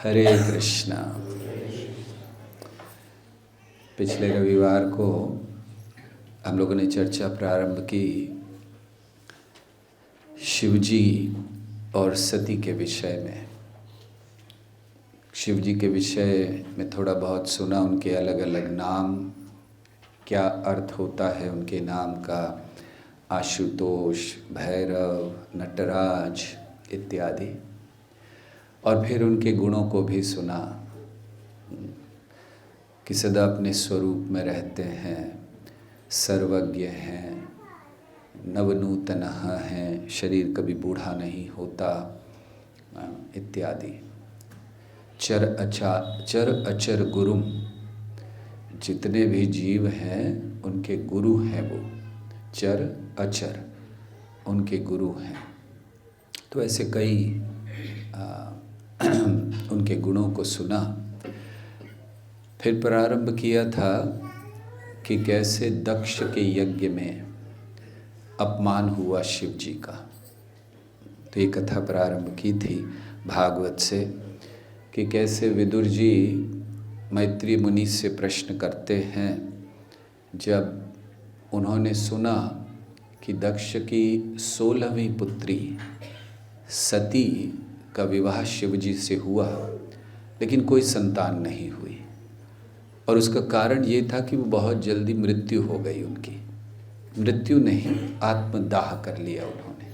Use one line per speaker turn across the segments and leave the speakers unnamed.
हरे कृष्णा। पिछले रविवार को हम लोगों ने चर्चा प्रारंभ की शिवजी और सती के विषय में। शिवजी के विषय में थोड़ा बहुत सुना, उनके अलग अलग नाम, क्या अर्थ होता है उनके नाम का, आशुतोष, भैरव, नटराज इत्यादि। और फिर उनके गुणों को भी सुना कि सदा अपने स्वरूप में रहते हैं, सर्वज्ञ हैं, नवनूतनः हैं, शरीर कभी बूढ़ा नहीं होता इत्यादि। चर अचर गुरुम, जितने भी जीव हैं उनके गुरु हैं वो, चर अचर उनके गुरु हैं। तो ऐसे कई उनके गुणों को सुना। फिर प्रारंभ किया था कि कैसे दक्ष के यज्ञ में अपमान हुआ शिव जी का। तो ये कथा प्रारंभ की थी भागवत से कि कैसे विदुर जी मैत्री मुनि से प्रश्न करते हैं, जब उन्होंने सुना कि दक्ष की 16वीं पुत्री सती का विवाह शिव जी से हुआ लेकिन कोई संतान नहीं हुई, और उसका कारण ये था कि वो बहुत जल्दी मृत्यु हो गई उनकी। मृत्यु नहीं, आत्मदाह कर लिया उन्होंने।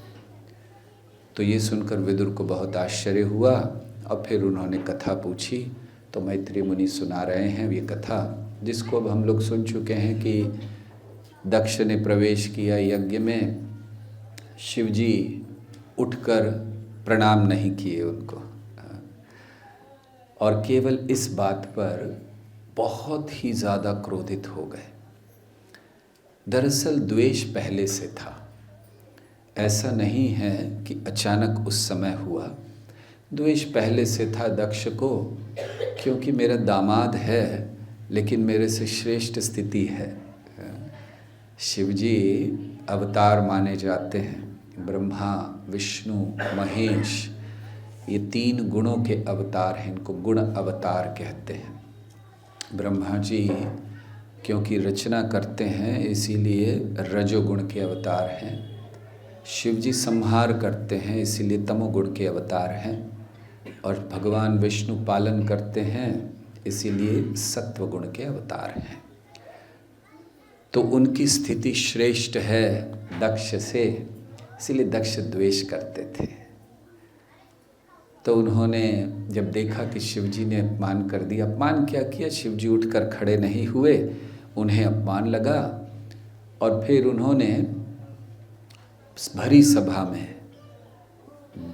तो ये सुनकर विदुर को बहुत आश्चर्य हुआ और फिर उन्होंने कथा पूछी। तो मैत्री मुनि सुना रहे हैं ये कथा, जिसको अब हम लोग सुन चुके हैं कि दक्ष ने प्रवेश किया यज्ञ में, शिवजी उठकर प्रणाम नहीं किए उनको, और केवल इस बात पर बहुत ही ज़्यादा क्रोधित हो गए। दरअसल द्वेष पहले से था, ऐसा नहीं है कि अचानक उस समय हुआ। द्वेष पहले से था दक्ष को, क्योंकि मेरा दामाद है लेकिन मेरे से श्रेष्ठ स्थिति है। शिवजी अवतार माने जाते हैं, ब्रह्मा, विष्णु, महेश, ये 3 गुणों के अवतार हैं, इनको गुण अवतार कहते हैं। ब्रह्मा जी क्योंकि रचना करते हैं इसीलिए रजोगुण के अवतार हैं। शिव जी संहार करते हैं इसीलिए तमोगुण के अवतार हैं, और भगवान विष्णु पालन करते हैं इसीलिए सत्वगुण के अवतार हैं। तो उनकी स्थिति श्रेष्ठ है दक्ष से, इसीलिए दक्ष द्वेष करते थे। तो उन्होंने जब देखा कि शिवजी ने अपमान कर दिया, अपमान क्या किया, शिवजी उठकर खड़े नहीं हुए, उन्हें अपमान लगा, और फिर उन्होंने भरी सभा में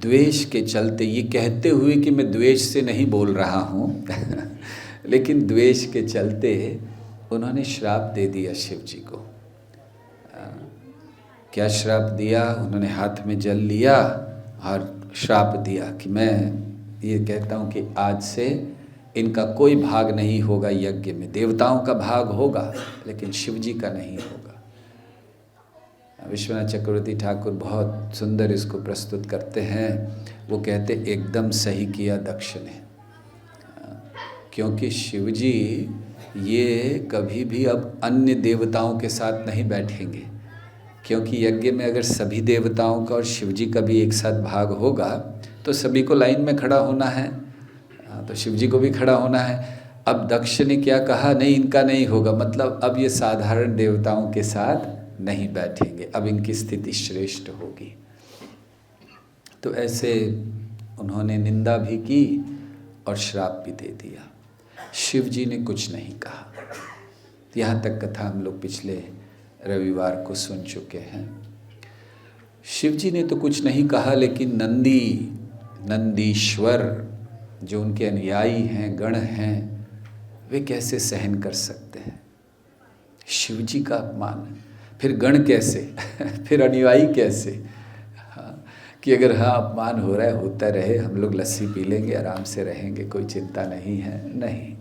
द्वेष के चलते, ये कहते हुए कि मैं द्वेष से नहीं बोल रहा हूँ लेकिन द्वेष के चलते उन्होंने श्राप दे दिया शिव जी को। क्या श्राप दिया? उन्होंने हाथ में जल लिया और श्राप दिया कि मैं ये कहता हूँ कि आज से इनका कोई भाग नहीं होगा यज्ञ में। देवताओं का भाग होगा लेकिन शिव जी का नहीं होगा। विश्वनाथ चक्रवर्ती ठाकुर बहुत सुंदर इसको प्रस्तुत करते हैं। वो कहते एकदम सही किया दक्ष ने, क्योंकि शिव जी ये कभी भी अब अन्य देवताओं के साथ नहीं बैठेंगे, क्योंकि यज्ञ में अगर सभी देवताओं का और शिव जी का भी एक साथ भाग होगा तो सभी को लाइन में खड़ा होना है, तो शिव जी को भी खड़ा होना है। अब दक्ष ने क्या कहा, नहीं इनका नहीं होगा, मतलब अब ये साधारण देवताओं के साथ नहीं बैठेंगे, अब इनकी स्थिति श्रेष्ठ होगी। तो ऐसे उन्होंने निंदा भी की और श्राप भी दे दिया। शिव जी ने कुछ नहीं कहा। यहाँ तक कथा हम लोग पिछले रविवार को सुन चुके हैं। शिव जी ने तो कुछ नहीं कहा, लेकिन नंदीश्वर जो उनके अनुयायी हैं, गण हैं, वे कैसे सहन कर सकते हैं शिव जी का अपमान? फिर गण कैसे फिर अनुयायी कैसे? हाँ, कि अगर हाँ अपमान हो रहा है होता रहे, हम लोग लस्सी पी लेंगे, आराम से रहेंगे, कोई चिंता नहीं है। नहीं,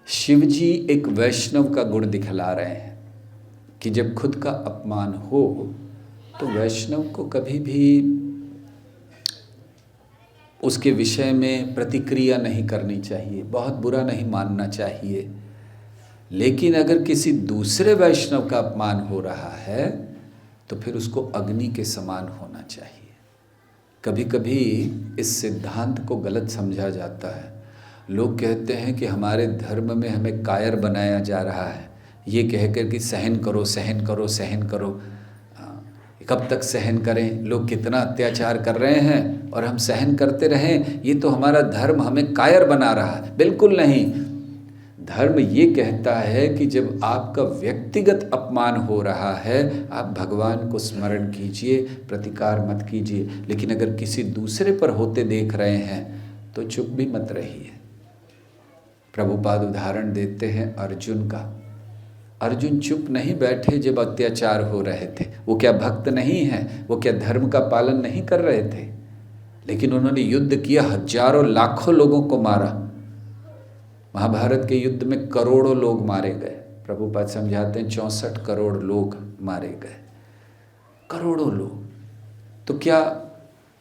शिव जी एक वैष्णव का गुण दिखला रहे हैं कि जब खुद का अपमान हो तो वैष्णव को कभी भी उसके विषय में प्रतिक्रिया नहीं करनी चाहिए, बहुत बुरा नहीं मानना चाहिए। लेकिन अगर किसी दूसरे वैष्णव का अपमान हो रहा है तो फिर उसको अग्नि के समान होना चाहिए। कभी कभी इस सिद्धांत को गलत समझा जाता है। लोग कहते हैं कि हमारे धर्म में हमें कायर बनाया जा रहा है, ये कहकर कि सहन करो सहन करो सहन करो। कब तक सहन करें, लोग कितना अत्याचार कर रहे हैं और हम सहन करते रहें, ये तो हमारा धर्म हमें कायर बना रहा है। बिल्कुल नहीं। धर्म ये कहता है कि जब आपका व्यक्तिगत अपमान हो रहा है आप भगवान को स्मरण कीजिए, प्रतिकार मत कीजिए। लेकिन अगर किसी दूसरे पर होते देख रहे हैं तो चुप भी मत रहिए। प्रभुपाद उदाहरण देते हैं अर्जुन का। अर्जुन चुप नहीं बैठे जब अत्याचार हो रहे थे। वो क्या भक्त नहीं हैं? वो क्या धर्म का पालन नहीं कर रहे थे? लेकिन उन्होंने युद्ध किया, हजारों लाखों लोगों को मारा। महाभारत के युद्ध में करोड़ों लोग मारे गए। प्रभुपाद समझाते हैं 64 करोड़ लोग मारे गए, करोड़ों लोग। तो क्या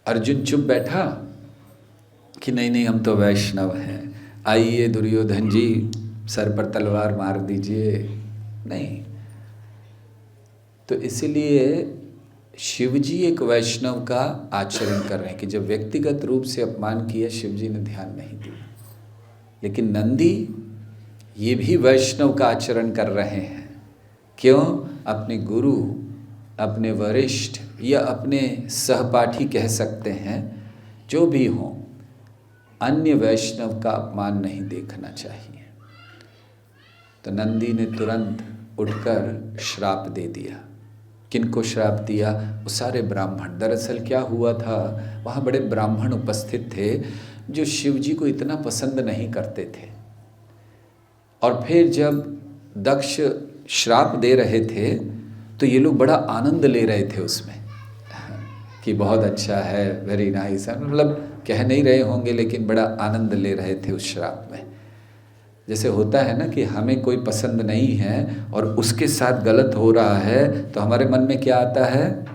अर्जुन चुप बैठा कि नहीं नहीं हम तो वैष्णव हैं, आइए दुर्योधन जी सर पर तलवार मार दीजिए? नहीं। तो इसलिए शिवजी एक वैष्णव का आचरण कर रहे हैं कि जब व्यक्तिगत रूप से अपमान किया शिवजी ने ध्यान नहीं दिया। लेकिन नंदी ये भी वैष्णव का आचरण कर रहे हैं। क्यों? अपने गुरु, अपने वरिष्ठ या अपने सहपाठी कह सकते हैं, जो भी हों, अन्य वैष्णव का अपमान नहीं देखना चाहिए। तो नंदी ने तुरंत उठकर श्राप दे दिया। किनको श्राप दिया? वो सारे ब्राह्मण। दरअसल क्या हुआ था, वहाँ बड़े ब्राह्मण उपस्थित थे जो शिवजी को इतना पसंद नहीं करते थे। और फिर जब दक्ष श्राप दे रहे थे तो ये लोग बड़ा आनंद ले रहे थे उसमें कि बहुत अच्छा है, वेरी नाइस, मतलब कह नहीं रहे होंगे लेकिन बड़ा आनंद ले रहे थे उस श्राप में। जैसे होता है ना कि हमें कोई पसंद नहीं है और उसके साथ गलत हो रहा है तो हमारे मन में क्या आता है?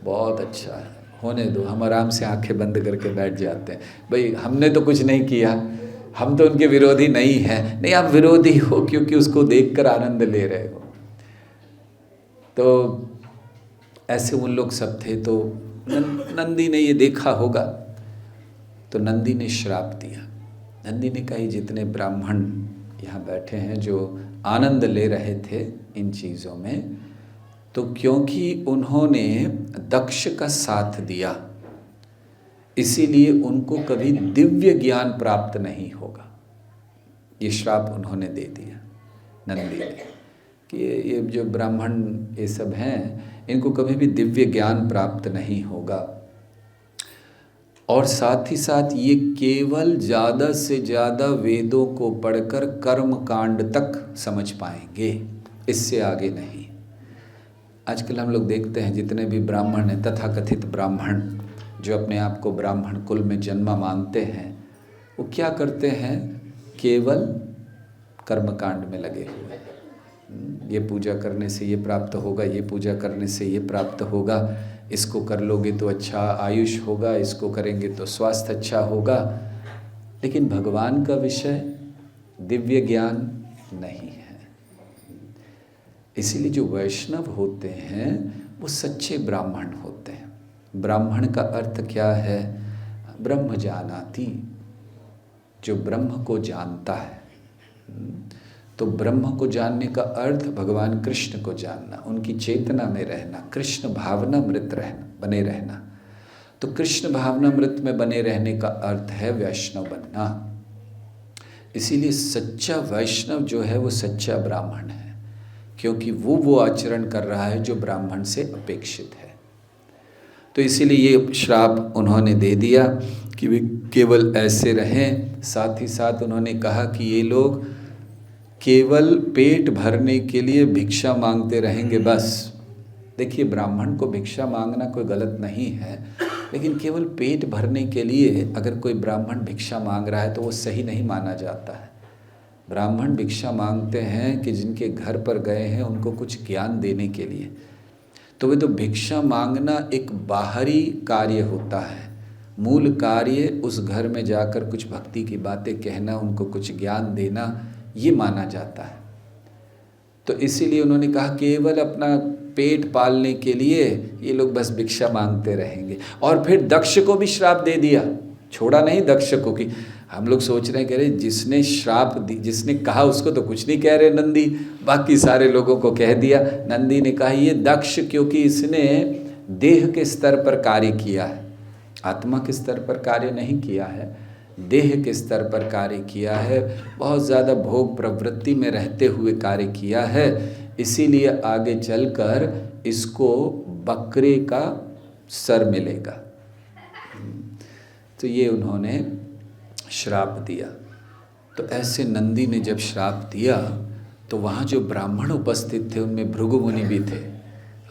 बहुत अच्छा है, होने दो, हम आराम से आंखें बंद करके बैठ जाते हैं। भाई हमने तो कुछ नहीं किया, हम तो उनके विरोधी नहीं हैं। नहीं, आप विरोधी हो क्योंकि उसको देखकर आनंद ले रहे हो। तो ऐसे उन लोग सब थे। तो नंदी ने ये देखा होगा तो नंदी ने श्राप दिया। नंदी ने कहा जितने ब्राह्मण यहाँ बैठे हैं जो आनंद ले रहे थे इन चीज़ों में, तो क्योंकि उन्होंने दक्ष का साथ दिया इसीलिए उनको कभी दिव्य ज्ञान प्राप्त नहीं होगा। ये श्राप उन्होंने दे दिया नंदी ने कि ये जो ब्राह्मण ये सब हैं इनको कभी भी दिव्य ज्ञान प्राप्त नहीं होगा। और साथ ही साथ ये केवल ज़्यादा से ज़्यादा वेदों को पढ़कर कर्म कांड तक समझ पाएंगे, इससे आगे नहीं। आजकल हम लोग देखते हैं जितने भी ब्राह्मण हैं, तथाकथित ब्राह्मण जो अपने आप को ब्राह्मण कुल में जन्मा मानते हैं, वो क्या करते हैं? केवल कर्मकांड में लगे हुए हैं। ये पूजा करने से ये प्राप्त होगा, ये पूजा करने से ये प्राप्त होगा, इसको कर लोगे तो अच्छा आयुष होगा, इसको करेंगे तो स्वास्थ्य अच्छा होगा। लेकिन भगवान का विषय दिव्य ज्ञान नहीं है। इसीलिए जो वैष्णव होते हैं वो सच्चे ब्राह्मण होते हैं। ब्राह्मण का अर्थ क्या है? ब्रह्म जानाति, जो ब्रह्म को जानता है। तो ब्रह्म को जानने का अर्थ भगवान कृष्ण को जानना, उनकी चेतना में रहना, कृष्ण भावनामृत रहना, बने रहना। तो कृष्ण भावनामृत में बने रहने का अर्थ है वैष्णव बनना। इसीलिए सच्चा वैष्णव जो है वो सच्चा ब्राह्मण है, क्योंकि वो आचरण कर रहा है जो ब्राह्मण से अपेक्षित है। तो इसीलिए ये श्राप उन्होंने दे दिया कि वे केवल ऐसे रहें। साथ ही साथ उन्होंने कहा कि ये लोग केवल पेट भरने के लिए भिक्षा मांगते रहेंगे बस। देखिए, ब्राह्मण को भिक्षा मांगना कोई गलत नहीं है, लेकिन केवल पेट भरने के लिए अगर कोई ब्राह्मण भिक्षा मांग रहा है तो वो सही नहीं माना जाता है। ब्राह्मण भिक्षा मांगते हैं कि जिनके घर पर गए हैं उनको कुछ ज्ञान देने के लिए। तो वे तो भिक्षा मांगना एक बाहरी कार्य होता है, मूल कार्य उस घर में जाकर कुछ भक्ति की बातें कहना, उनको कुछ ज्ञान देना, ये माना जाता है। तो इसीलिए उन्होंने कहा केवल अपना पेट पालने के लिए ये लोग बस भिक्षा मांगते रहेंगे। और फिर दक्ष को भी श्राप दे दिया, छोड़ा नहीं दक्ष को। कि हम लोग सोच रहे हैं कह रहे जिसने श्राप दी, जिसने कहा उसको तो कुछ नहीं कह रहे नंदी, बाकी सारे लोगों को कह दिया। नंदी ने कहा ये दक्ष क्योंकि इसने देह के स्तर पर कार्य किया है, आत्मा के स्तर पर कार्य नहीं किया है, देह के स्तर पर कार्य किया है, बहुत ज़्यादा भोग प्रवृत्ति में रहते हुए कार्य किया है, इसीलिए आगे चलकर इसको बकरे का सर मिलेगा। तो ये उन्होंने श्राप दिया। तो ऐसे नंदी ने जब श्राप दिया तो वहाँ जो ब्राह्मण उपस्थित थे उनमें भृगु मुनि भी थे।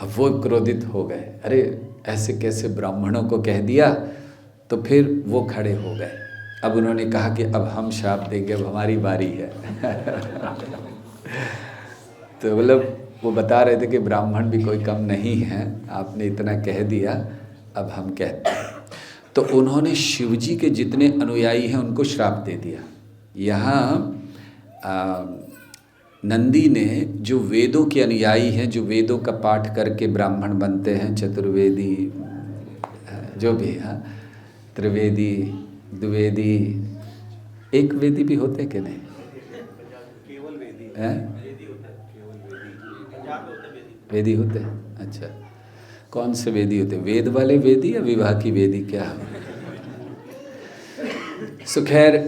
अब वो क्रोधित हो गए, अरे ऐसे कैसे ब्राह्मणों को कह दिया। तो फिर वो खड़े हो गए। अब उन्होंने कहा कि अब हम श्राप देंगे, अब हमारी बारी है। तो मतलब वो बता रहे थे कि ब्राह्मण भी कोई कम नहीं है, आपने इतना कह दिया, अब हम कहते हैं। तो उन्होंने शिवजी के जितने अनुयायी हैं उनको श्राप दे दिया। यहाँ नंदी ने जो वेदों के अनुयायी हैं, जो वेदों का पाठ करके ब्राह्मण बनते हैं, चतुर्वेदी जो भी है, त्रिवेदी, द्विवेदी, एक वेदी भी होते कि नहीं? केवल वेदी हैं? वेदी होते हैं। अच्छा, कौन से वेदी होते? वेद वाले वेदी या विवाह की वेदी, क्या? सो खैर,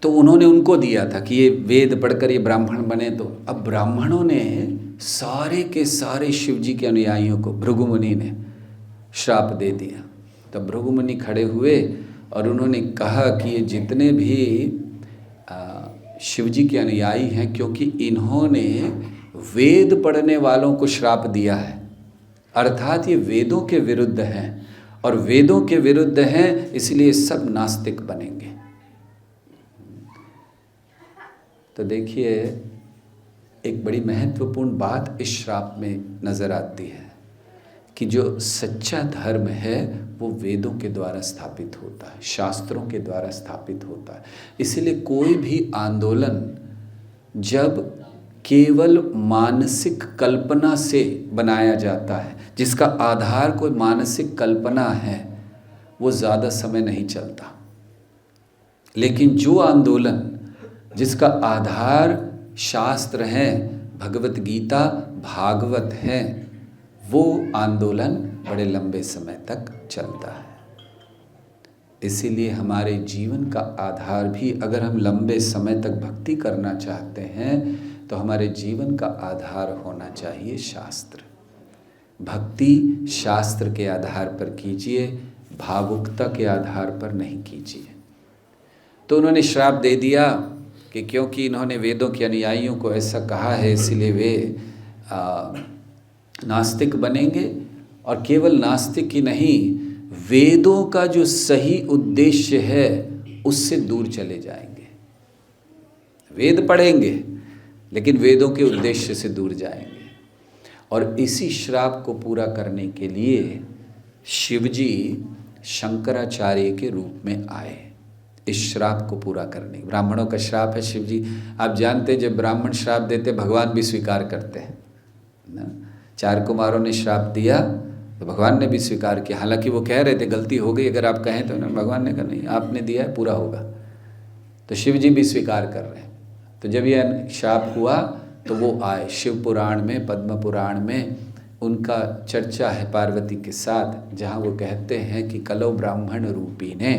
तो उन्होंने उनको दिया था कि ये वेद पढ़कर ये ब्राह्मण बने। तो अब ब्राह्मणों ने सारे के सारे शिवजी के अनुयायियों को भृगु मुनि ने श्राप दे दिया। तब भृगु मुनि खड़े हुए और उन्होंने कहा कि ये जितने भी शिवजी के अनुयायी हैं, क्योंकि इन्होंने वेद पढ़ने वालों को श्राप दिया है, अर्थात ये वेदों के विरुद्ध हैं, और वेदों के विरुद्ध हैं इसलिए सब नास्तिक बनेंगे। तो देखिए एक बड़ी महत्वपूर्ण बात इस श्राप में नजर आती है कि जो सच्चा धर्म है वो वेदों के द्वारा स्थापित होता है, शास्त्रों के द्वारा स्थापित होता है। इसलिए कोई भी आंदोलन जब केवल मानसिक कल्पना से बनाया जाता है, जिसका आधार कोई मानसिक कल्पना है, वो ज़्यादा समय नहीं चलता। लेकिन जो आंदोलन जिसका आधार शास्त्र है, भगवत गीता, भागवत है, वो आंदोलन बड़े लंबे समय तक चलता है। इसीलिए हमारे जीवन का आधार भी, अगर हम लंबे समय तक भक्ति करना चाहते हैं तो हमारे जीवन का आधार होना चाहिए शास्त्र। भक्ति शास्त्र के आधार पर कीजिए, भावुकता के आधार पर नहीं कीजिए। तो उन्होंने श्राप दे दिया कि क्योंकि इन्होंने वेदों के अनुयायियों को ऐसा कहा है, इसलिए वे नास्तिक बनेंगे, और केवल नास्तिक ही नहीं, वेदों का जो सही उद्देश्य है उससे दूर चले जाएंगे। वेद पढ़ेंगे लेकिन वेदों के उद्देश्य से दूर जाएंगे। और इसी श्राप को पूरा करने के लिए शिवजी शंकराचार्य के रूप में आए, इस श्राप को पूरा करने। ब्राह्मणों का श्राप है शिवजी, आप जानते हैं जब ब्राह्मण श्राप देते भगवान भी स्वीकार करते हैं ना। 4 कुमारों ने श्राप दिया तो भगवान ने भी स्वीकार किया, हालांकि वो कह रहे थे गलती हो गई अगर आप कहें तो, भगवान ने कहा नहीं, आपने दिया है, पूरा होगा। तो शिवजी भी स्वीकार कर रहे हैं। तो जब यह श्राप हुआ तो वो आए। शिव पुराण में, पद्म पुराण में उनका चर्चा है पार्वती के साथ, जहाँ वो कहते हैं कि कलो ब्राह्मण रूपी ने,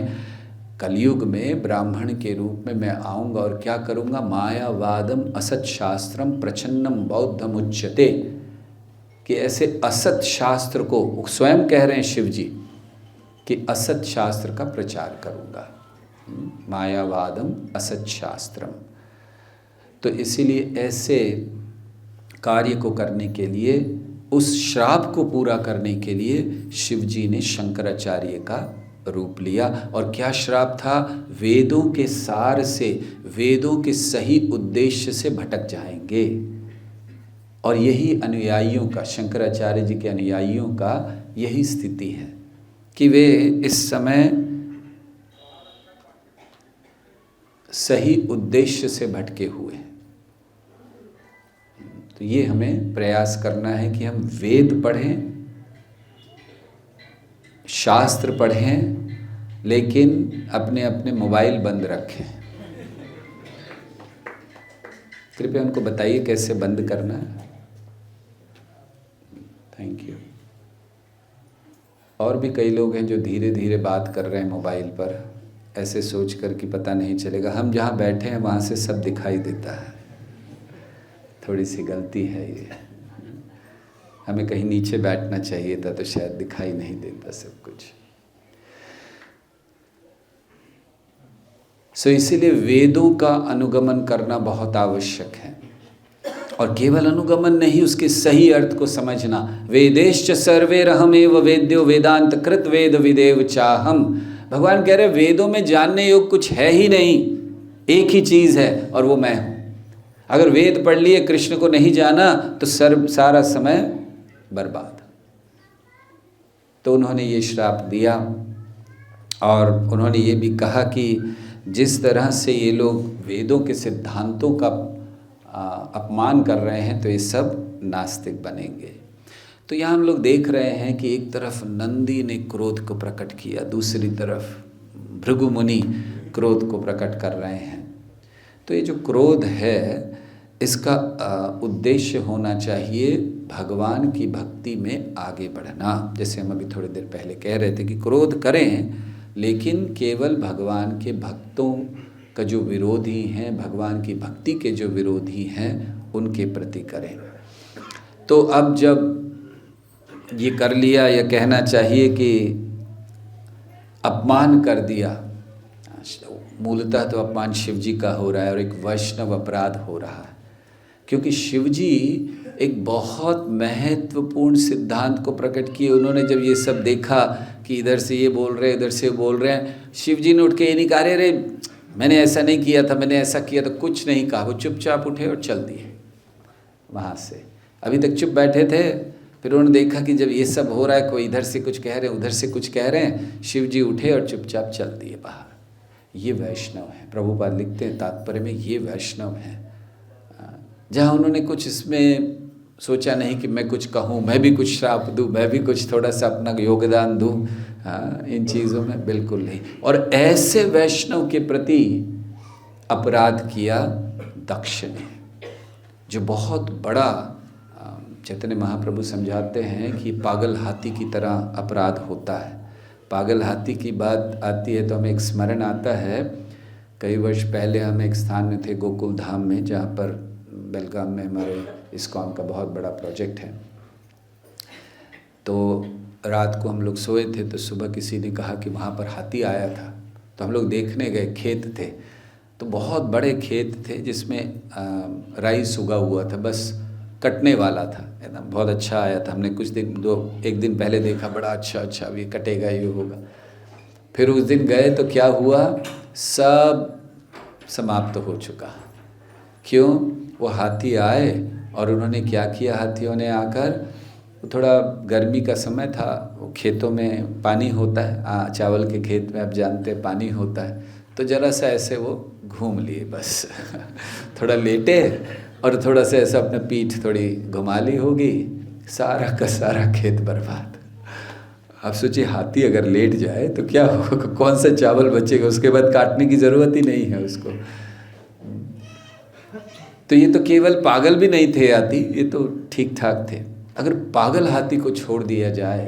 कलयुग में ब्राह्मण के रूप में मैं आऊँगा और क्या करूँगा, मायावादम असत शास्त्रम प्रचन्नम बौद्धम उच्यते, कि ऐसे असत शास्त्र को, स्वयं कह रहे हैं शिव जी कि असत शास्त्र का प्रचार करूँगा, मायावादम असत शास्त्रम। तो इसीलिए ऐसे कार्य को करने के लिए, उस श्राप को पूरा करने के लिए शिव जी ने शंकराचार्य का रूप लिया। और क्या श्राप था? वेदों के सार से, वेदों के सही उद्देश्य से भटक जाएंगे। और यही अनुयायियों का, शंकराचार्य जी के अनुयायियों का यही स्थिति है कि वे इस समय सही उद्देश्य से भटके हुए हैं। तो ये हमें प्रयास करना है कि हम वेद पढ़ें, शास्त्र पढ़ें, लेकिन अपने अपने मोबाइल बंद रखें। कृपया उनको बताइए कैसे बंद करना है। Thank you. और भी कई लोग हैं जो धीरे धीरे बात कर रहे हैं मोबाइल पर, ऐसे सोच कर कि पता नहीं चलेगा। हम जहाँ बैठे हैं वहाँ से सब दिखाई देता है। थोड़ी सी गलती है ये, हमें कहीं नीचे बैठना चाहिए था तो शायद दिखाई नहीं देता सब कुछ। इसीलिए वेदों का अनुगमन करना बहुत आवश्यक है, और केवल अनुगमन नहीं, उसके सही अर्थ को समझना। वेदेश्च सर्वैरहमेव वेद्यो वेदांत कृत वेद विदेव चाहम। भगवान कह रहे वेदों में जानने योग कुछ है ही नहीं, एक ही चीज़ है और वो मैं हूँ। अगर वेद पढ़ लिए कृष्ण को नहीं जाना तो सारा समय बर्बाद। तो उन्होंने ये श्राप दिया, और उन्होंने ये भी कहा कि जिस तरह से ये लोग वेदों के सिद्धांतों का अपमान कर रहे हैं तो ये सब नास्तिक बनेंगे। तो यहाँ हम लोग देख रहे हैं कि एक तरफ नंदी ने क्रोध को प्रकट किया, दूसरी तरफ भृगु मुनि क्रोध को प्रकट कर रहे हैं। तो ये जो क्रोध है इसका उद्देश्य होना चाहिए भगवान की भक्ति में आगे बढ़ना। जैसे हम अभी थोड़ी देर पहले कह रहे थे कि क्रोध करें, लेकिन केवल भगवान के भक्तों का जो विरोधी हैं, भगवान की भक्ति के जो विरोधी हैं, उनके प्रति करें। तो अब जब ये कर लिया, या कहना चाहिए कि अपमान कर दिया, मूलतः तो अपमान शिव जी का हो रहा है और एक वैष्णव अपराध हो रहा है, क्योंकि शिव जी एक बहुत महत्वपूर्ण सिद्धांत को प्रकट किए। उन्होंने जब ये सब देखा कि इधर से ये बोल रहे हैं, इधर से बोल रहे हैं, शिव जी ने उठ के ये नहीं कहा अरे मैंने ऐसा नहीं किया था, मैंने ऐसा किया था, कुछ नहीं कहा। वो चुपचाप उठे और चल दिए वहाँ से। अभी तक चुप बैठे थे, फिर उन्होंने देखा कि जब ये सब हो रहा है, कोई इधर से कुछ कह रहे हैं, उधर से कुछ कह रहे हैं, शिव जी उठे और चुपचाप चल दिए बाहर। ये वैष्णव है। प्रभुपाद लिखते हैं तात्पर्य में, ये वैष्णव है। जहाँ उन्होंने कुछ इसमें सोचा नहीं कि मैं कुछ कहूँ, मैं भी कुछ श्राप दूँ, मैं भी कुछ थोड़ा सा अपना योगदान दूँ, इन चीज़ों में बिल्कुल नहीं। और ऐसे वैष्णव के प्रति अपराध किया दक्ष ने, जो बहुत बड़ा, चैतन्य महाप्रभु समझाते हैं कि पागल हाथी की तरह अपराध होता है। पागल हाथी की बात आती है तो हमें एक स्मरण आता है, कई वर्ष पहले हम एक स्थान में थे, गोकुल धाम में, जहाँ पर बेलगाम में हमारे इस्कॉन का बहुत बड़ा प्रोजेक्ट है। तो रात को हम लोग सोए थे, तो सुबह किसी ने कहा कि वहाँ पर हाथी आया था। तो हम लोग देखने गए, खेत थे, तो बहुत बड़े खेत थे जिसमें राइस उगा हुआ था, बस कटने वाला था, एकदम बहुत अच्छा आया था। हमने कुछ दिन एक दिन पहले देखा, बड़ा अच्छा अभी कटेगा, ये होगा। फिर उस दिन गए तो क्या हुआ, सब समाप्त हो चुका। क्यों? वो हाथी आए और उन्होंने क्या किया, हाथियों ने आकर, थोड़ा गर्मी का समय था, वो खेतों में पानी होता है, चावल के खेत में आप जानते हैं पानी होता है, तो ज़रा सा ऐसे वो घूम लिए बस थोड़ा लेटे और थोड़ा सा ऐसा अपने पीठ थोड़ी घुमा ली होगी, सारा का सारा खेत बर्बाद। आप सोचिए हाथी अगर लेट जाए तो क्या होगा, कौन सा चावल बचेगा, उसके बाद काटने की ज़रूरत ही नहीं है उसको। तो ये तो केवल पागल भी नहीं थे हाथी, ये तो ठीक ठाक थे। अगर पागल हाथी को छोड़ दिया जाए,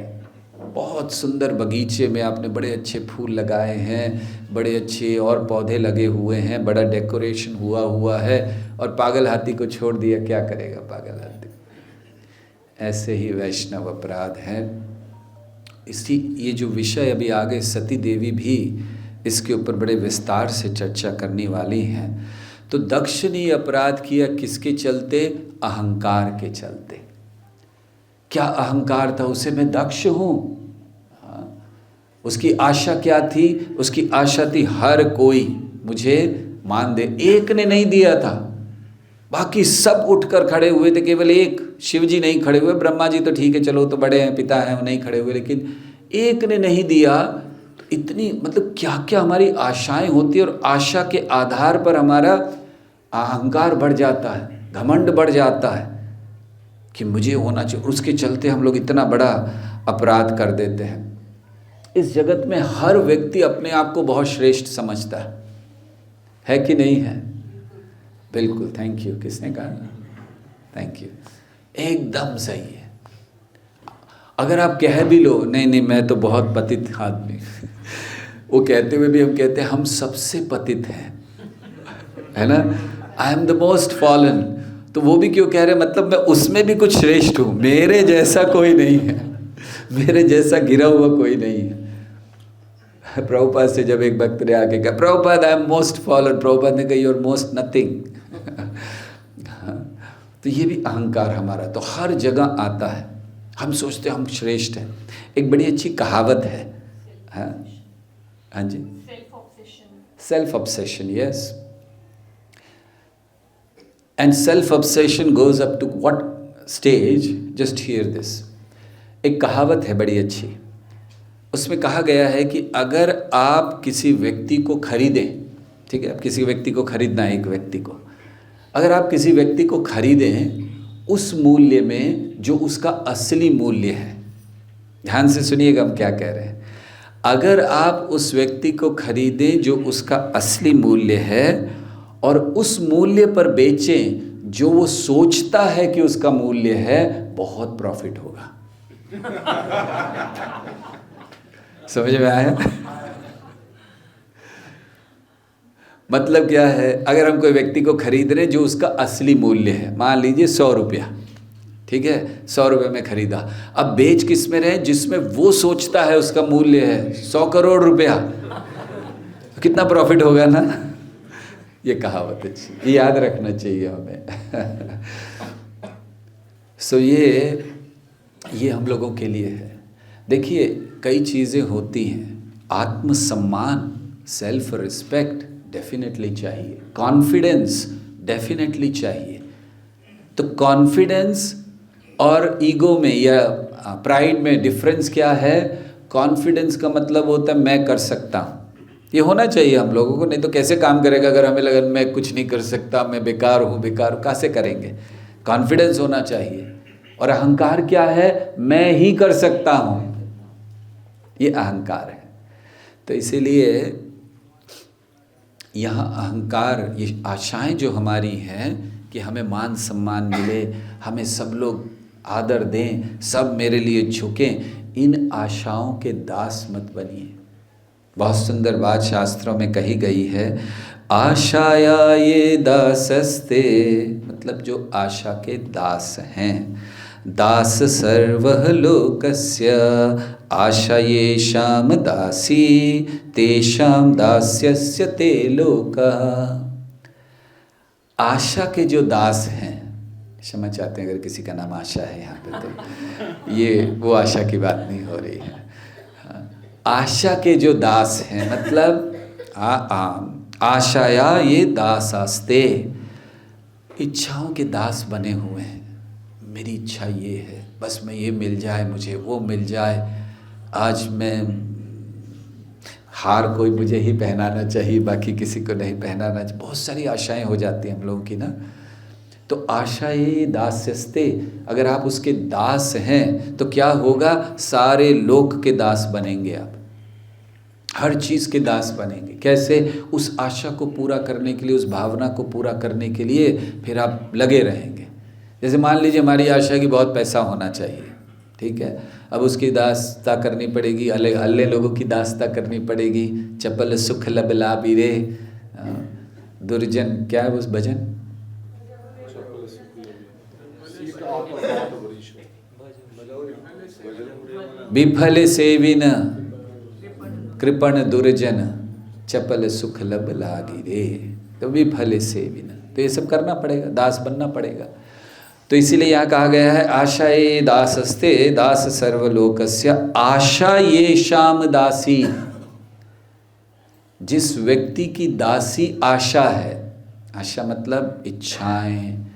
बहुत सुंदर बगीचे में आपने बड़े अच्छे फूल लगाए हैं, बड़े अच्छे और पौधे लगे हुए हैं, बड़ा डेकोरेशन हुआ है, और पागल हाथी को छोड़ दिया, क्या करेगा पागल हाथी? ऐसे ही वैष्णव अपराध है। इसी ये जो विषय अभी आगे सती देवी भी इसके ऊपर बड़े विस्तार से चर्चा करने वाली हैं। तो दक्ष ने अपराध किया किसके चलते? अहंकार के चलते। क्या अहंकार था उसे, मैं दक्ष हूँ। उसकी आशा क्या थी? उसकी आशा थी हर कोई मुझे मान दे। एक ने नहीं दिया था, बाकी सब उठकर खड़े हुए थे, केवल एक शिव जी नहीं खड़े हुए। ब्रह्मा जी तो ठीक है, चलो तो बड़े हैं, पिता हैं, वो नहीं खड़े हुए, लेकिन एक ने नहीं दिया तो इतनी मतलब क्या क्या हमारी आशाएं होती है, और आशा के आधार पर हमारा अहंकार बढ़ जाता है, घमंड बढ़ जाता है कि मुझे होना चाहिए, उसके चलते हम लोग इतना बड़ा अपराध कर देते हैं। इस जगत में हर व्यक्ति अपने आप को बहुत श्रेष्ठ समझता है कि नहीं है? बिल्कुल, थैंक यू। किसने कहा? थैंक यू, एकदम सही है। अगर आप कह भी लो नहीं नहीं मैं तो बहुत पतित आदमी वो कहते हुए भी हम कहते हैं हम सबसे पतित हैं, है ना, I am the most fallen. तो वो भी क्यों कह रहे, मतलब मैं उसमें भी कुछ श्रेष्ठ हूँ, मेरे जैसा कोई नहीं है, मेरे जैसा गिरा हुआ कोई नहीं है। प्रभुपाद से जब एक भक्त ने आके कहा Prabhupada I am most fallen, Prabhupada ने कहा यू आर मोस्ट नथिंग। तो ये भी अहंकार हमारा तो हर जगह आता है, हम सोचते हैं हम श्रेष्ठ हैं। एक बड़ी अच्छी कहावत है, हाँ जी, self obsession, yes, and self obsession goes up to what stage, just hear this. एक कहावत है बड़ी अच्छी, उसमें कहा गया है कि अगर आप किसी व्यक्ति को खरीदें, ठीक है, अब किसी व्यक्ति को खरीदना है, एक व्यक्ति को, अगर आप किसी व्यक्ति को खरीदें उस मूल्य में जो उसका असली मूल्य है, ध्यान से सुनिएगा हम क्या कह रहे हैं, अगर आप उस व्यक्ति को खरीदें जो उसका असली मूल्य है और उस मूल्य पर बेचें जो वो सोचता है कि उसका मूल्य है, बहुत प्रॉफिट होगा। समझ में आया? मतलब क्या है, अगर हम कोई व्यक्ति को खरीद रहे जो उसका असली मूल्य है, मान लीजिए 100 रुपया, ठीक है, 100 रुपये में खरीदा, अब बेच किस में रहे, जिसमें वो सोचता है उसका मूल्य है 100 करोड़ रुपया, तो कितना प्रॉफिट होगा ना। ये कहावत अच्छी, ये याद रखना चाहिए हमें। सो ये हम लोगों के लिए है। देखिए कई चीज़ें होती हैं, आत्मसम्मान, सेल्फ रिस्पेक्ट डेफिनेटली चाहिए, कॉन्फिडेंस डेफिनेटली चाहिए। तो कॉन्फिडेंस और ईगो में या प्राइड में डिफरेंस क्या है? कॉन्फिडेंस का मतलब होता है मैं कर सकता हूँ, ये होना चाहिए हम लोगों को, नहीं तो कैसे काम करेगा अगर हमें लगे मैं कुछ नहीं कर सकता, मैं बेकार हूँ, कैसे करेंगे? कॉन्फिडेंस होना चाहिए। और अहंकार क्या है? मैं ही कर सकता हूँ, ये अहंकार है। तो इसीलिए यहाँ अहंकार, ये आशाएं जो हमारी हैं कि हमें मान सम्मान मिले, हमें सब लोग आदर दें, सब मेरे लिए झुकें, इन आशाओं के दास मत बनिए। बहुत सुंदर बात शास्त्रों में कही गई है, आशाया ये दासस्ते, मतलब जो आशा के दास हैं, दास सर्वः लोकस्य आशा ये शाम दासी तेषाम दास्यस्य ते लोकः। आशा के जो दास हैं, क्षमा चाहते हैं अगर किसी का नाम आशा है यहाँ पे, तो ये वो आशा की बात नहीं हो रही है। आशा के जो दास हैं मतलब आशाया ये दासास्ते, इच्छाओं के दास बने हुए हैं। मेरी इच्छा ये है, बस मैं ये मिल जाए, मुझे वो मिल जाए, आज मैं हार कोई मुझे ही पहनाना चाहिए, बाकी किसी को नहीं पहनाना चाहिए। बहुत सारी आशाएं हो जाती हैं हम लोगों की ना। तो आशा ये दास्यस्ते, अगर आप उसके दास हैं तो क्या होगा? सारे लोक के दास बनेंगे आप, हर चीज़ के दास बनेंगे। कैसे? उस आशा को पूरा करने के लिए, उस भावना को पूरा करने के लिए फिर आप लगे रहेंगे। जैसे मान लीजिए हमारी आशा की बहुत पैसा होना चाहिए, ठीक है, अब उसकी दास्ता करनी पड़ेगी, अल्ले लोगों की दास्ता करनी पड़ेगी। चपल सुख लब लाभी रे, दुर्जन क्या है उस भजन, विफल सेविन कृपण दुर्जन चपल सुख लब लागी रे, तो विफल सेविन, तो ये सब करना पड़ेगा, दास बनना पड़ेगा। तो इसीलिए यहाँ कहा गया है आशा ये दासस्ते दास सर्वलोकस्य आशा ये शाम दासी। जिस व्यक्ति की दासी आशा है, आशा मतलब इच्छाएं,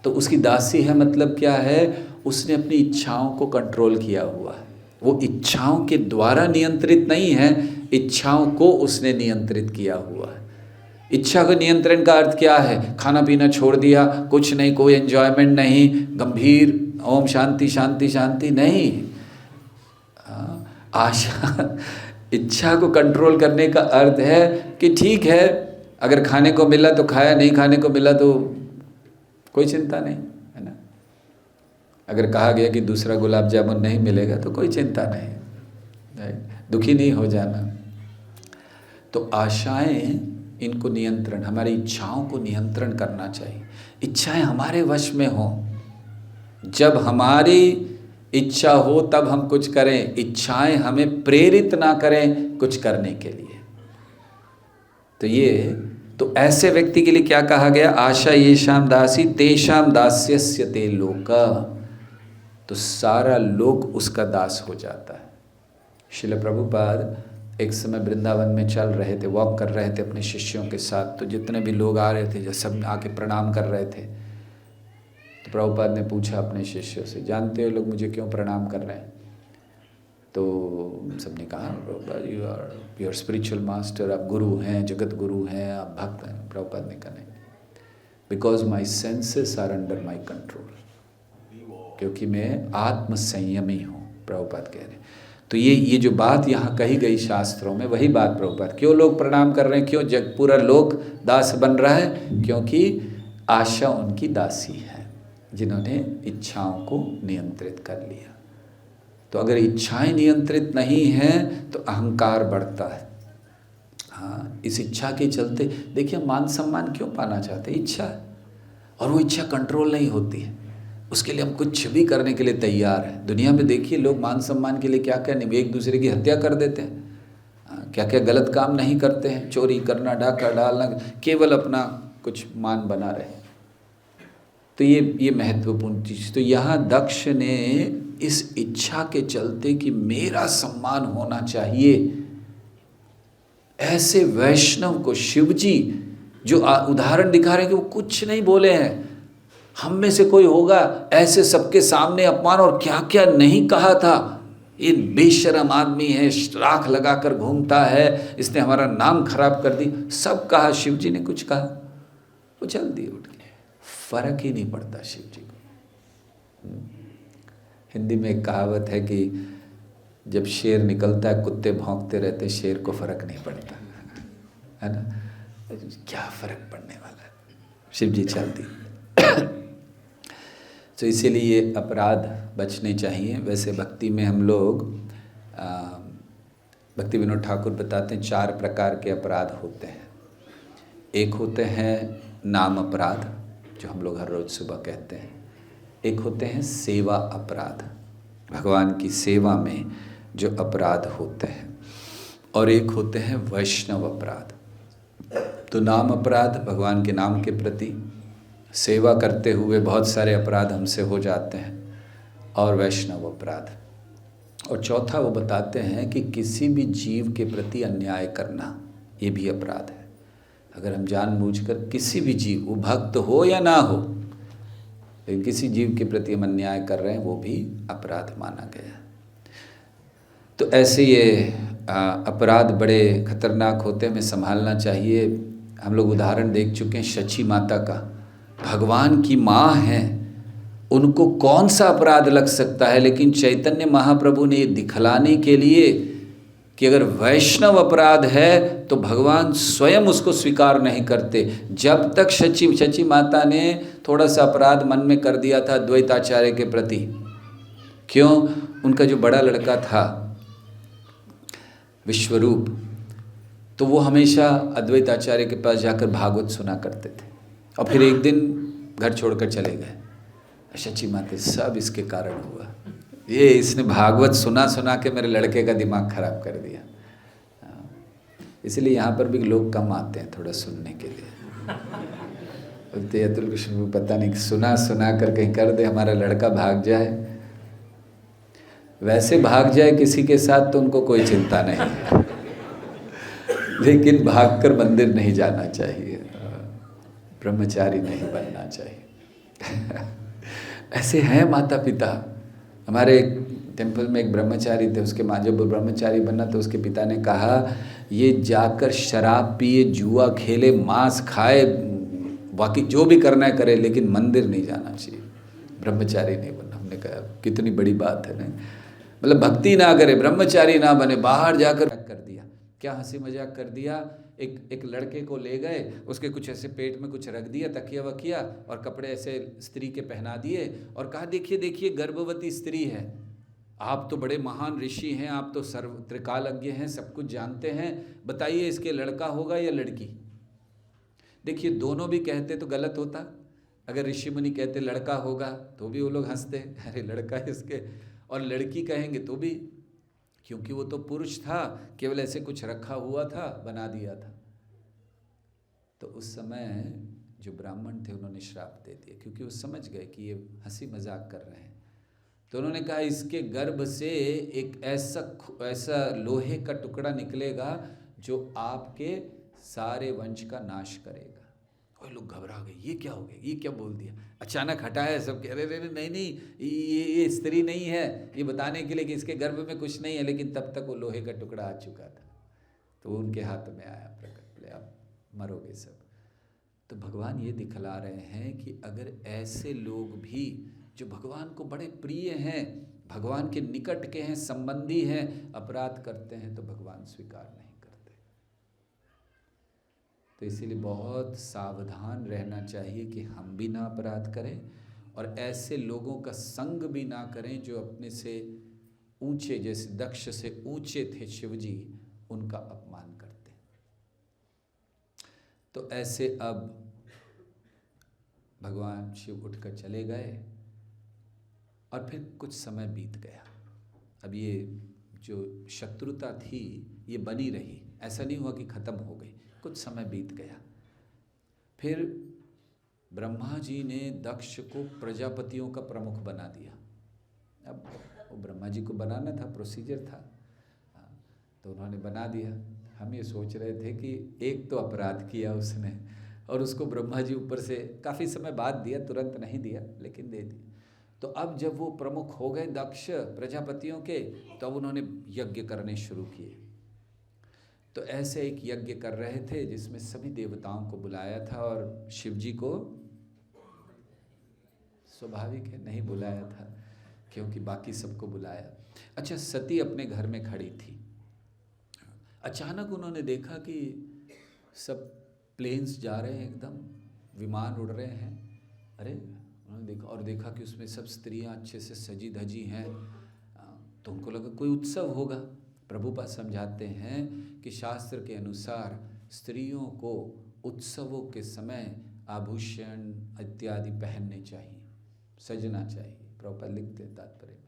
तो उसकी दासी है मतलब क्या है? उसने अपनी इच्छाओं को कंट्रोल किया हुआ है, वो इच्छाओं के द्वारा नियंत्रित नहीं है, इच्छाओं को उसने नियंत्रित किया हुआ है। इच्छा को नियंत्रण का अर्थ क्या है? खाना पीना छोड़ दिया, कुछ नहीं, कोई एंजॉयमेंट नहीं, गंभीर ओम शांति शांति शांति नहीं। आशा इच्छा को कंट्रोल करने का अर्थ है कि ठीक है, अगर खाने को मिला तो खाया, नहीं खाने को मिला तो कोई चिंता नहीं, है ना। अगर कहा गया कि दूसरा गुलाब जामुन नहीं मिलेगा तो कोई चिंता नहीं, दुखी नहीं हो जाना। तो आशाएं, इनको नियंत्रण, हमारी इच्छाओं को नियंत्रण करना चाहिए। इच्छाएं हमारे वश में हो, जब हमारी इच्छा हो तब हम कुछ करें, इच्छाएं हमें प्रेरित ना करें कुछ करने के लिए। तो ऐसे व्यक्ति के लिए क्या कहा गया? आशा येषाम दासी तेषाम दास्यस्य ते लोका। तो सारा लोक उसका दास हो जाता है। श्रील प्रभुपाद एक समय वृंदावन में चल रहे थे, वॉक कर रहे थे अपने शिष्यों के साथ। तो जितने भी लोग आ रहे थे, जब सब आके प्रणाम कर रहे थे, तो प्रभुपाद ने पूछा अपने शिष्यों से, जानते हो लोग मुझे क्यों प्रणाम कर रहे हैं? तो सबने कहा, Prabhupad you are spiritual master, आप गुरु हैं, जगत गुरु हैं, आप भक्त हैं। प्रभुपाद ने कहा नहीं, because my senses are under my control, क्योंकि मैं आत्म संयमी हूँ, प्रभुपाद कह रहे हैं। तो ये जो बात यहाँ कही गई शास्त्रों में, वही बात प्रभुपाद, क्यों लोग प्रणाम कर रहे हैं, क्यों जग पूरा लोक दास बन रहा है? क्योंकि आशा उनकी दासी है, जिन्होंने इच्छाओं को नियंत्रित कर लिया। तो अगर इच्छाएं नियंत्रित नहीं हैं तो अहंकार बढ़ता है। हाँ, इस इच्छा के चलते देखिए, मान सम्मान क्यों पाना चाहते हैं? इच्छा है, और वो इच्छा कंट्रोल नहीं होती है। उसके लिए हम कुछ भी करने के लिए तैयार हैं। दुनिया में देखिए, लोग मान सम्मान के लिए क्या क्या नहीं, एक दूसरे की हत्या कर देते हैं, क्या क्या गलत काम नहीं करते हैं, चोरी करना, डाका डालना, केवल अपना कुछ मान बना रहे। तो ये महत्वपूर्ण चीज़। तो यहाँ दक्ष ने इस इच्छा के चलते कि मेरा सम्मान होना चाहिए, ऐसे वैष्णव को शिवजी जो उदाहरण दिखा रहे हैं कि वो कुछ नहीं बोले हैं, हम में से कोई होगा ऐसे सबके सामने अपमान, और क्या क्या नहीं कहा था। ये बेशरम आदमी है, राख लगाकर घूमता है, इसने हमारा नाम खराब कर दी, सब कहा। शिवजी ने कुछ कहा? वो चल दिए उठ के, फर्क ही नहीं पड़ता शिव जी को। हिंदी में एक कहावत है कि जब शेर निकलता है, कुत्ते भौंकते रहते, शेर को फर्क नहीं पड़ता, है ना। क्या फर्क पड़ने वाला है, शिव जी चल दी। तो इसीलिए ये अपराध बचने चाहिए। वैसे भक्ति में हम लोग भक्ति विनोद ठाकुर बताते हैं 4 प्रकार के अपराध होते हैं। एक होते हैं नाम अपराध, जो हम लोग हर रोज़ सुबह कहते हैं। एक होते हैं सेवा अपराध, भगवान की सेवा में जो अपराध होते हैं। और एक होते हैं वैष्णव अपराध। तो नाम अपराध, भगवान के नाम के प्रति सेवा करते हुए बहुत सारे अपराध हमसे हो जाते हैं, और वैष्णव अपराध। और चौथा वो बताते हैं कि किसी भी जीव के प्रति अन्याय करना, ये भी अपराध है। अगर हम जानबूझकर किसी भी जीव, वो भक्त हो या ना हो, लेकिन किसी जीव के प्रति हम अन्याय कर रहे हैं, वो भी अपराध माना गया। तो ऐसे ये अपराध बड़े खतरनाक होते हैं, हमें संभालना चाहिए। हम लोग उदाहरण देख चुके हैं शची माता का, भगवान की माँ हैं, उनको कौन सा अपराध लग सकता है। लेकिन चैतन्य महाप्रभु ने ये दिखलाने के लिए कि अगर वैष्णव अपराध है तो भगवान स्वयं उसको स्वीकार नहीं करते। जब तक शची माता ने थोड़ा सा अपराध मन में कर दिया था द्वैताचार्य के प्रति, क्यों? उनका जो बड़ा लड़का था विश्वरूप, तो वो हमेशा अद्वैताचार्य के पास जाकर भागवत सुना करते थे, और फिर एक दिन घर छोड़कर चले गए। शची माता, सब इसके कारण हुआ, ये इसने भागवत सुना सुना के मेरे लड़के का दिमाग खराब कर दिया। इसलिए यहाँ पर भी लोग कम आते हैं थोड़ा सुनने के लिए। बोलते अतुल कृष्ण को पता नहीं, सुना सुना कर कहीं कर दे, हमारा लड़का भाग जाए। वैसे भाग जाए किसी के साथ तो उनको कोई चिंता नहीं, लेकिन भागकर मंदिर नहीं जाना चाहिए, ब्रह्मचारी नहीं बनना चाहिए। ऐसे हैं माता पिता। हमारे टेम्पल में एक ब्रह्मचारी थे, उसके माँ जब ब्रह्मचारी बना तो उसके पिता ने कहा ये जाकर शराब पिए, जुआ खेले, मांस खाए, बाकी जो भी करना है करे, लेकिन मंदिर नहीं जाना चाहिए, ब्रह्मचारी नहीं बनना। हमने कहा कितनी बड़ी बात है ना, मतलब भक्ति ना करे, ब्रह्मचारी ना बने, बाहर जाकर कर दिया। क्या हंसी मजाक कर दिया। एक लड़के को ले गए, उसके कुछ ऐसे पेट में कुछ रख दिया, तकिया वकिया और कपड़े ऐसे स्त्री के पहना दिए और कहा देखिए देखिए गर्भवती स्त्री है, आप तो बड़े महान ऋषि हैं, आप तो सर्व त्रिकालज्ञ हैं, सब कुछ जानते हैं, बताइए इसके लड़का होगा या लड़की। देखिए दोनों भी कहते तो गलत होता, अगर ऋषि मुनि कहते लड़का होगा तो भी वो लोग हंसते, अरे लड़का है इसके, और लड़की कहेंगे तो भी, क्योंकि वो तो पुरुष था, केवल ऐसे कुछ रखा हुआ था, बना दिया था। तो उस समय जो ब्राह्मण थे उन्होंने श्राप दे दिया, क्योंकि वो समझ गए कि ये हंसी मजाक कर रहे हैं। तो उन्होंने कहा इसके गर्भ से एक ऐसा लोहे का टुकड़ा निकलेगा जो आपके सारे वंश का नाश करेगा। और लोग घबरा गए, ये क्या हो गया, ये क्या बोल दिया, अचानक हटाया, सब कह रहे नहीं नहीं ये स्त्री नहीं है, ये बताने के लिए कि इसके गर्भ में कुछ नहीं है, लेकिन तब तक वो लोहे का टुकड़ा आ चुका था। तो वो उनके हाथ में आया, प्रकट बोले आप मरोगे सब। तो भगवान ये दिखला रहे हैं कि अगर ऐसे लोग भी जो भगवान को बड़े प्रिय हैं, भगवान के निकट के हैं, संबंधी हैं, अपराध करते हैं तो भगवान स्वीकार नहीं करते। तो इसीलिए बहुत सावधान रहना चाहिए कि हम भी ना अपराध करें और ऐसे लोगों का संग भी ना करें जो अपने से ऊंचे, जैसे दक्ष से ऊंचे थे शिवजी, उनका अपमान करते। तो ऐसे अब भगवान शिव उठकर चले गए और फिर कुछ समय बीत गया। अब ये जो शत्रुता थी ये बनी रही, ऐसा नहीं हुआ कि खत्म हो गई, कुछ समय बीत गया। फिर ब्रह्मा जी ने दक्ष को प्रजापतियों का प्रमुख बना दिया। अब वो ब्रह्मा जी को बनाना था, प्रोसीजर था, तो उन्होंने बना दिया। हम ये सोच रहे थे कि एक तो अपराध किया उसने और उसको ब्रह्मा जी ऊपर से काफ़ी समय बाद दिया, तुरंत नहीं दिया लेकिन दे दिया। तो अब जब वो प्रमुख हो गए दक्ष प्रजापतियों के, तो अब उन्होंने यज्ञ करने शुरू किए। तो ऐसे एक यज्ञ कर रहे थे जिसमें सभी देवताओं को बुलाया था और शिव जी को स्वाभाविक है नहीं बुलाया था, क्योंकि बाकी सबको बुलाया। अच्छा, सती अपने घर में खड़ी थी, अचानक उन्होंने देखा कि सब प्लेन्स जा रहे हैं, एकदम विमान उड़ रहे हैं। अरे उन्होंने देखा और देखा कि उसमें सब स्त्रियां अच्छे से सजी धजी हैं, तो उनको लगा कोई उत्सव होगा। प्रभुपाद समझाते हैं कि शास्त्र के अनुसार स्त्रियों को उत्सवों के समय आभूषण इत्यादि पहनने चाहिए, सजना चाहिए, प्रभुपाद लिखते हैं तात्पर्य में।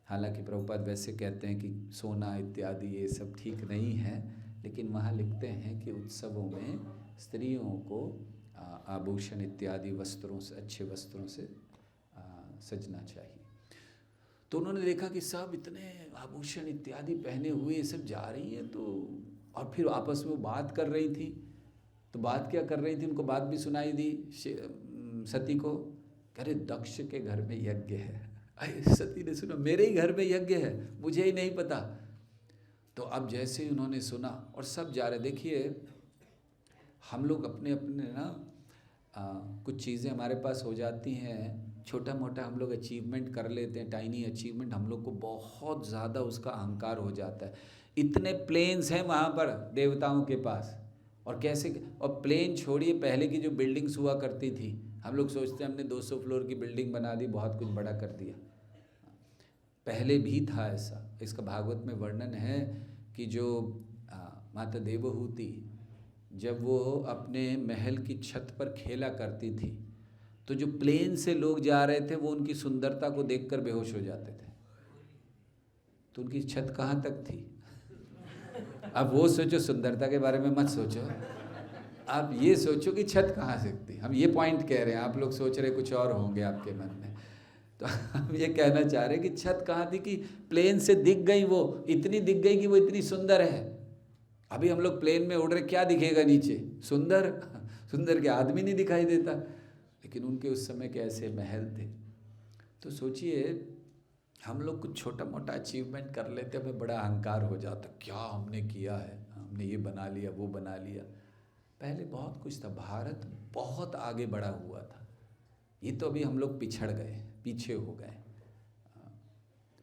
हालांकि प्रभुपाद वैसे कहते हैं कि सोना इत्यादि ये सब ठीक नहीं है, लेकिन वहाँ लिखते हैं कि उत्सवों में स्त्रियों को आभूषण इत्यादि वस्त्रों से, अच्छे वस्त्रों से सजना चाहिए। तो उन्होंने देखा कि सब इतने आभूषण इत्यादि पहने हुए ये सब जा रही हैं, तो और फिर आपस में बात कर रही थी। तो बात क्या कर रही थी, उनको बात भी सुनाई दी सती को, कह रहे दक्ष के घर में यज्ञ है। अरे सती ने सुना मेरे ही घर में यज्ञ है, मुझे ही नहीं पता। तो अब जैसे ही उन्होंने सुना और सब जा रहे, देखिए हम लोग अपने अपने ना कुछ चीज़ें हमारे पास हो जाती हैं, छोटा मोटा हम लोग अचीवमेंट कर लेते हैं, टाइनी अचीवमेंट, हम लोग को बहुत ज़्यादा उसका अहंकार हो जाता है। इतने प्लेन्स हैं वहाँ पर देवताओं के पास, और कैसे, और प्लेन छोड़िए, पहले की जो बिल्डिंग्स हुआ करती थी, हम लोग सोचते हैं हमने 200 फ्लोर की बिल्डिंग बना दी, बहुत कुछ बड़ा कर दिया। पहले भी था ऐसा। इसका भागवत में वर्णन है कि जो माता देवहूति जब वो अपने महल की छत पर खेला करती थी, तो जो प्लेन से लोग जा रहे थे वो उनकी सुंदरता को देखकर बेहोश हो जाते थे। तो उनकी छत कहाँ तक थी? अब वो सोचो, सुंदरता के बारे में मत सोचो, आप ये सोचो कि छत कहाँ से थी। हम ये पॉइंट कह रहे हैं, आप लोग सोच रहे कुछ और होंगे आपके मन में। तो हम ये कहना चाह रहे हैं कि छत कहाँ थी कि प्लेन से दिख गई, वो इतनी दिख गई कि वो इतनी सुंदर है। अभी हम लोग प्लेन में उड़ रहे, क्या दिखेगा नीचे? सुंदर, सुंदर के आदमी नहीं दिखाई देता। लेकिन उनके उस समय के ऐसे महल थे। तो सोचिए हम लोग कुछ छोटा मोटा अचीवमेंट कर लेते, हमें बड़ा अहंकार हो जाता, क्या हमने किया है, हमने ये बना लिया वो बना लिया। पहले बहुत कुछ था, भारत बहुत आगे बढ़ा हुआ था। ये तो अभी हम लोग पिछड़ गए, पीछे हो गए।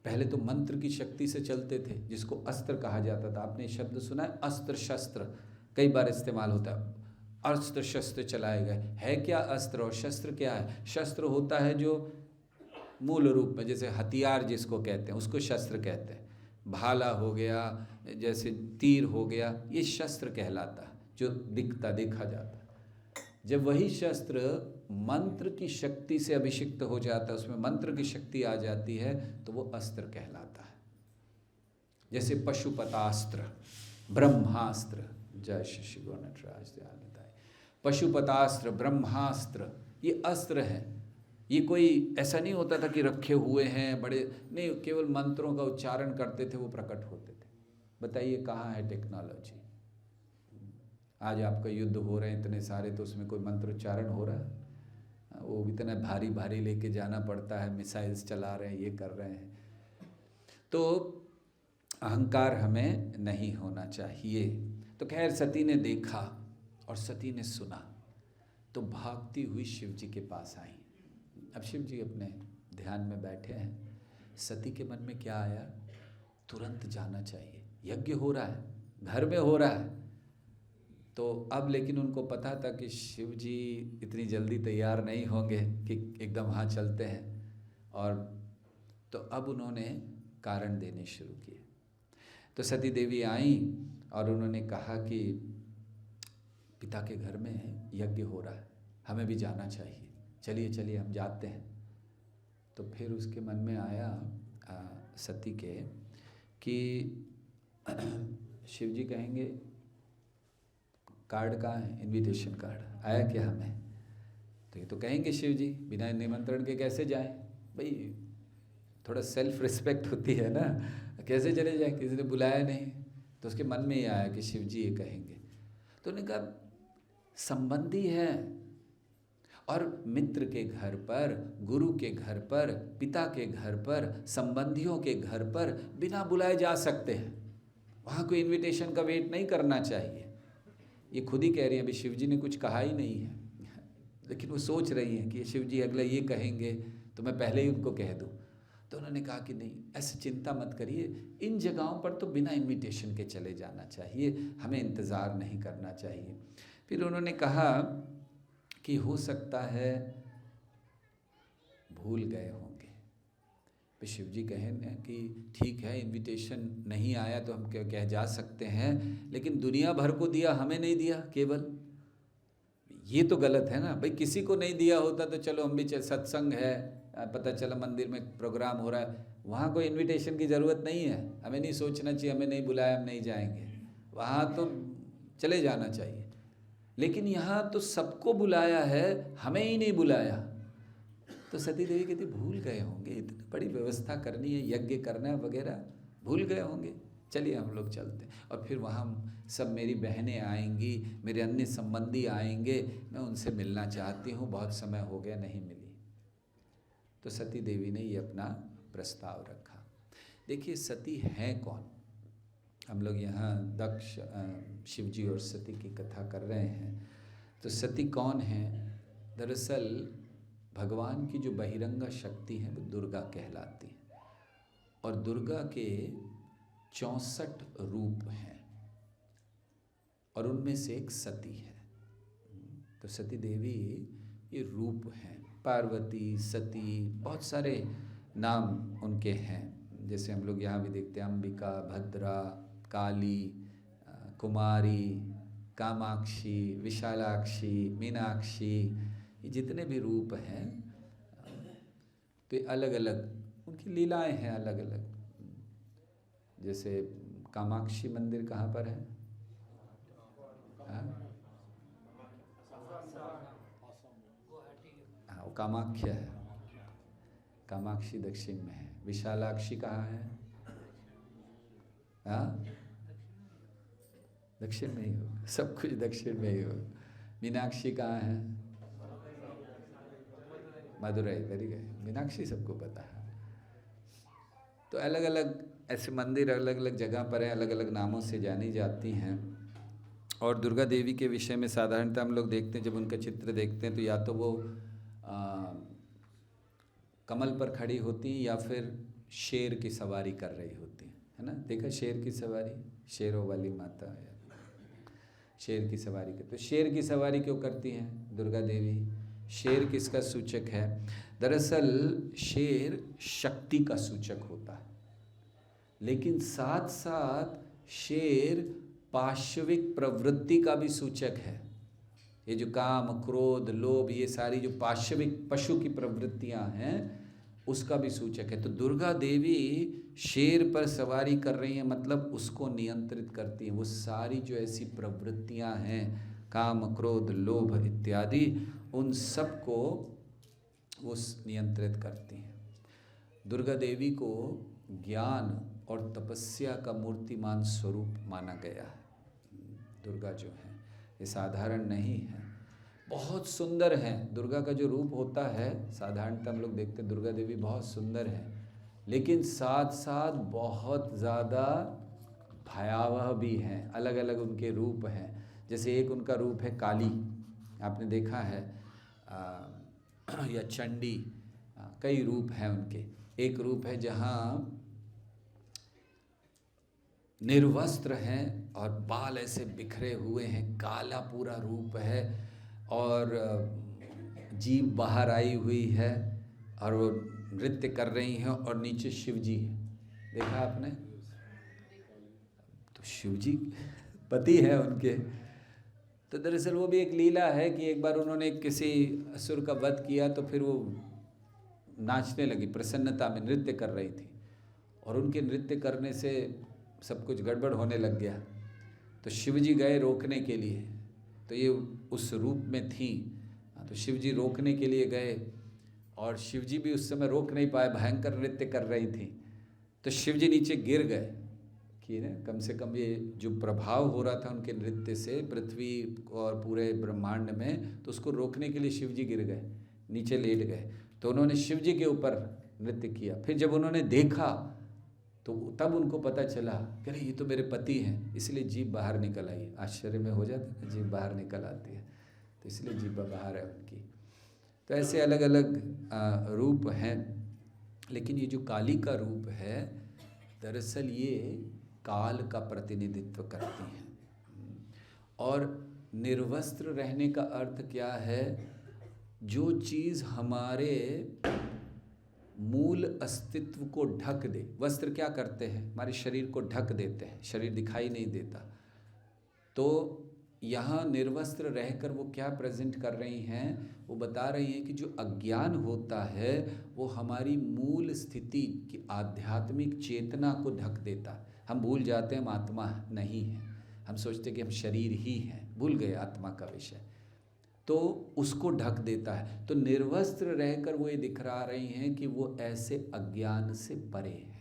पहले तो मंत्र की शक्ति से चलते थे, जिसको अस्त्र कहा जाता था। आपने शब्द सुना है, अस्त्र शस्त्र, कई बार इस्तेमाल होता है। अस्त्र शस्त्र चलाए गए। है क्या अस्त्र और शस्त्र क्या है? शस्त्र होता है जो मूल रूप में, जैसे हथियार जिसको कहते हैं उसको शस्त्र कहते हैं। भाला हो गया, जैसे तीर हो गया, ये शस्त्र कहलाता है, जो देखा जाता है। जब वही शस्त्र मंत्र की शक्ति से अभिषिक्त हो जाता है, उसमें मंत्र की शक्ति आ जाती है, तो वो अस्त्र कहलाता है। जैसे पशुपतास्त्र, ब्रह्मास्त्र, जय श्री गुरु नटराज दयाल। पशुपतास्त्र, ब्रह्मास्त्र, ये अस्त्र है। ये कोई ऐसा नहीं होता था कि रखे हुए हैं बड़े, नहीं, केवल मंत्रों का उच्चारण करते थे, वो प्रकट होते थे। बताइए कहाँ है टेक्नोलॉजी? आज आपका युद्ध हो रहे हैं इतने सारे, तो उसमें कोई मंत्र उच्चारण हो रहा है? वो इतना भारी भारी लेके जाना पड़ता है, मिसाइल्स चला रहे हैं, ये कर रहे हैं। तो अहंकार हमें नहीं होना चाहिए। तो खैर सती ने देखा और सती ने सुना, तो भागती हुई शिव जी के पास आई। अब शिव जी अपने ध्यान में बैठे हैं। सती के मन में क्या आया? तुरंत जाना चाहिए, यज्ञ हो रहा है, घर में हो रहा है। तो अब लेकिन उनको पता था कि शिव जी इतनी जल्दी तैयार नहीं होंगे कि एकदम हाँ चलते हैं। और तो अब उन्होंने कारण देने शुरू किए। तो सती देवी आई और उन्होंने कहा कि पिता के घर में यज्ञ हो रहा है, हमें भी जाना चाहिए, चलिए चलिए हम जाते हैं। तो फिर उसके मन में आया सती के कि शिव जी कहेंगे कार्ड कहाँ है, इनविटेशन कार्ड आया क्या हमें? तो ये तो कहेंगे शिव जी बिना निमंत्रण के कैसे जाएं? भाई थोड़ा सेल्फ रिस्पेक्ट होती है ना, कैसे चले जाएं, किसी ने बुलाया नहीं। तो उसके मन में ही आया कि शिव जी ये कहेंगे। तो उन्होंने कहा संबंधी है, और मित्र के घर पर, गुरु के घर पर, पिता के घर पर, संबंधियों के घर पर बिना बुलाए जा सकते हैं। वहाँ कोई इनविटेशन का वेट नहीं करना चाहिए। ये खुद ही कह रही हैं, अभी शिव जी ने कुछ कहा ही नहीं है, लेकिन वो सोच रही हैं कि शिव जी अगला ये कहेंगे तो मैं पहले ही उनको कह दूँ। तो उन्होंने कहा कि नहीं, ऐसे चिंता मत करिए, इन जगहों पर तो बिना इनविटेशन के चले जाना चाहिए, हमें इंतज़ार नहीं करना चाहिए। फिर उन्होंने कहा कि हो सकता है भूल गए होंगे। फिर शिव जी कहें कि ठीक है, इनविटेशन नहीं आया तो हम क्या जा सकते हैं, लेकिन दुनिया भर को दिया, हमें नहीं दिया केवल, ये तो गलत है ना। भाई किसी को नहीं दिया होता तो चलो हम भी सत्संग है, पता चला मंदिर में प्रोग्राम हो रहा है, वहाँ कोई इनविटेशन की ज़रूरत नहीं है, हमें नहीं सोचना चाहिए हमें नहीं बुलाया हम नहीं जाएंगे, वहाँ तो चले जाना चाहिए। लेकिन यहाँ तो सबको बुलाया है, हमें ही नहीं बुलाया। तो सती देवी कहती भूल गए होंगे, इतनी बड़ी व्यवस्था करनी है, यज्ञ करना है वगैरह, भूल गए होंगे, चलिए हम लोग चलते हैं। और फिर वहाँ सब मेरी बहनें आएंगी, मेरे अन्य संबंधी आएंगे, मैं उनसे मिलना चाहती हूँ, बहुत समय हो गया नहीं मिली। तो सती देवी ने ये अपना प्रस्ताव रखा। देखिए सती है कौन? हम लोग यहाँ दक्ष शिवजी और सती की कथा कर रहे हैं। तो सती कौन है? दरअसल भगवान की जो बहिरंगा शक्ति है वो दुर्गा कहलाती है, और दुर्गा के 64 रूप हैं, और उनमें से एक सती है। तो सती देवी ये रूप हैं, पार्वती, सती, बहुत सारे नाम उनके हैं। जैसे हम लोग यहाँ भी देखते हैं अंबिका, भद्रा, काली, कुमारी, कामाक्षी, विशालाक्षी, मीनाक्षी, ये जितने भी रूप हैं तो ये अलग अलग उनकी लीलाएं हैं, अलग अलग। जैसे कामाक्षी मंदिर कहाँ पर है? हाँ वो कामाख्या है, कामाक्षी दक्षिण में है। विशालाक्षी कहाँ है? हाँ दक्षिण में ही हो, सब कुछ दक्षिण में ही हो। मीनाक्षी कहाँ है? मदुरई, वेरी गुड, मीनाक्षी सबको पता है। तो अलग अलग ऐसे मंदिर अलग अलग जगह पर हैं, अलग अलग नामों से जानी जाती हैं। और दुर्गा देवी के विषय में साधारणतः हम लोग देखते हैं, जब उनका चित्र देखते हैं तो या तो वो कमल पर खड़ी होती या फिर शेर की सवारी कर रही होती है ना। देखा शेर की सवारी, शेरों वाली माता या शेर की सवारी करती। तो शेर की सवारी क्यों करती हैं दुर्गा देवी? शेर किसका सूचक है? दरअसल शेर शक्ति का सूचक होता है, लेकिन साथ साथ शेर पाशविक प्रवृत्ति का भी सूचक है। ये जो काम, क्रोध, लोभ, ये सारी जो पाशविक पशु की प्रवृत्तियां हैं उसका भी सूचक है। तो दुर्गा देवी शेर पर सवारी कर रही हैं, मतलब उसको नियंत्रित करती हैं। वो सारी जो ऐसी प्रवृत्तियां हैं, काम, क्रोध, लोभ इत्यादि, उन सब को वो नियंत्रित करती हैं। दुर्गा देवी को ज्ञान और तपस्या का मूर्तिमान स्वरूप माना गया है। दुर्गा जो है ये साधारण नहीं है, बहुत सुंदर है। दुर्गा का जो रूप होता है, साधारणतः हम लोग देखते हैं दुर्गा देवी बहुत सुंदर है, लेकिन साथ साथ बहुत ज़्यादा भयावह भी हैं। अलग अलग उनके रूप हैं। जैसे एक उनका रूप है काली, आपने देखा है, या चंडी, कई रूप हैं उनके। एक रूप है जहाँ निर्वस्त्र हैं और बाल ऐसे बिखरे हुए हैं, काला पूरा रूप है और जीभ बाहर आई हुई है और वो नृत्य कर रही हैं और नीचे शिवजी है। देखा आपने? तो शिवजी पति है उनके। तो दरअसल वो भी एक लीला है कि एक बार उन्होंने किसी असुर का वध किया तो फिर वो नाचने लगी, प्रसन्नता में नृत्य कर रही थी, और उनके नृत्य करने से सब कुछ गड़बड़ होने लग गया। तो शिवजी गए रोकने के लिए, तो ये उस रूप में थी, तो शिवजी रोकने के लिए गए और शिवजी भी उस समय रोक नहीं पाए, भयंकर नृत्य कर रही थी। तो शिवजी नीचे गिर गए कि ना कम से कम ये जो प्रभाव हो रहा था उनके नृत्य से पृथ्वी और पूरे ब्रह्मांड में, तो उसको रोकने के लिए शिवजी गिर गए, नीचे लेट गए। तो उन्होंने शिवजी के ऊपर नृत्य किया। फिर जब उन्होंने देखा तो तब उनको पता चला कि अरे ये तो मेरे पति हैं, इसलिए जीभ बाहर निकल आई। आश्चर्य में हो जाता है, जीभ बाहर निकल आती है, तो इसलिए जीभ बाहर है उनकी। तो ऐसे अलग अलग रूप हैं। लेकिन ये जो काली का रूप है, दरअसल ये काल का प्रतिनिधित्व करती हैं। और निर्वस्त्र रहने का अर्थ क्या है? जो चीज़ हमारे मूल अस्तित्व को ढक दे। वस्त्र क्या करते हैं? हमारे शरीर को ढक देते हैं, शरीर दिखाई नहीं देता। तो यहाँ निर्वस्त्र रहकर वो क्या प्रेजेंट कर रही हैं? वो बता रही हैं कि जो अज्ञान होता है वो हमारी मूल स्थिति की आध्यात्मिक चेतना को ढक देता है। हम भूल जाते हैं हम आत्मा नहीं है, हम सोचते कि हम शरीर ही हैं, भूल गए आत्मा का विषय, तो उसको ढक देता है। तो निर्वस्त्र रहकर वो ये दिखा रही हैं कि वो ऐसे अज्ञान से परे हैं।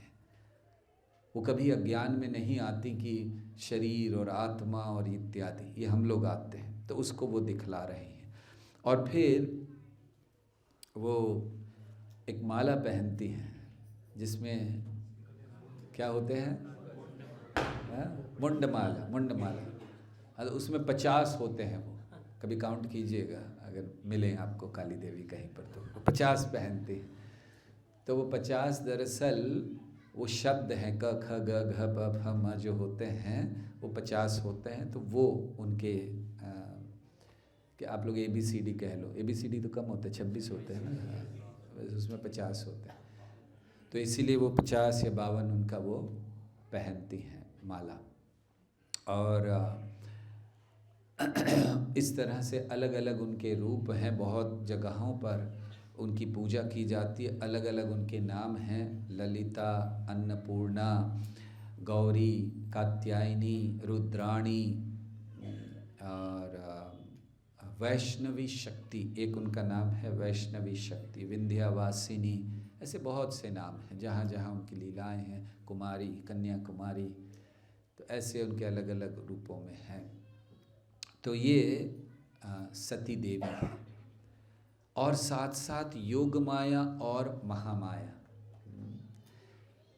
वो कभी अज्ञान में नहीं आती कि शरीर और आत्मा और इत्यादि, ये हम लोग आते हैं, तो उसको वो दिखला रही हैं। और फिर वो एक माला पहनती हैं जिसमें क्या होते हैं? मुंडमाला, मुंडमाला। उसमें 50 होते हैं। वो कभी काउंट कीजिएगा अगर मिले आपको काली देवी कहीं पर, तो वो 50 पहनते हैं। तो वो 50 दरअसल वो शब्द हैं, क ख ग घ प फ म जो होते हैं वो 50 होते हैं। तो वो उनके कि आप लोग ABCD कह लो, ABCD तो कम होते हैं, 26 होते हैं ना, उसमें 50 होते हैं। तो इसीलिए वो 50 या 52 उनका वो पहनती हैं माला। और इस तरह से अलग अलग उनके रूप हैं। बहुत जगहों पर उनकी पूजा की जाती है, अलग अलग उनके नाम हैं। ललिता, अन्नपूर्णा, गौरी, कात्यायनी, रुद्राणी और वैष्णवी शक्ति, एक उनका नाम है वैष्णवी शक्ति, विंध्यावासिनी, ऐसे बहुत से नाम हैं जहाँ जहाँ उनकी लीलाएं हैं। कुमारी, कन्याकुमारी, तो ऐसे उनके अलग अलग रूपों में हैं। तो ये सती देवी है। और साथ साथ योग माया और महामाया।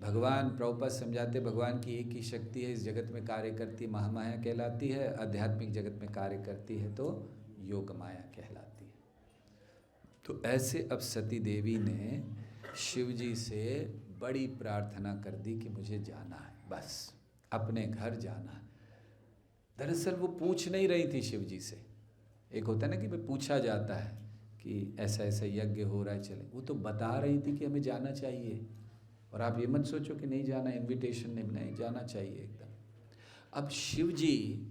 भगवान प्रभुपाद समझाते, भगवान की एक ही शक्ति है, इस जगत में कार्य करती है, महामाया कहलाती है। आध्यात्मिक जगत में कार्य करती है तो योग माया कहलाती है। तो ऐसे अब सती देवी ने शिव जी से बड़ी प्रार्थना कर दी कि मुझे जाना है, बस अपने घर जाना है। दरअसल वो पूछ नहीं रही थी शिव जी से। एक होता है ना कि भाई पूछा जाता है कि ऐसा ऐसा यज्ञ हो रहा है, चले। वो तो बता रही थी कि हमें जाना चाहिए। और आप ये मत सोचो कि नहीं जाना, इनविटेशन नहीं जाना चाहिए एकदम। अब शिव जी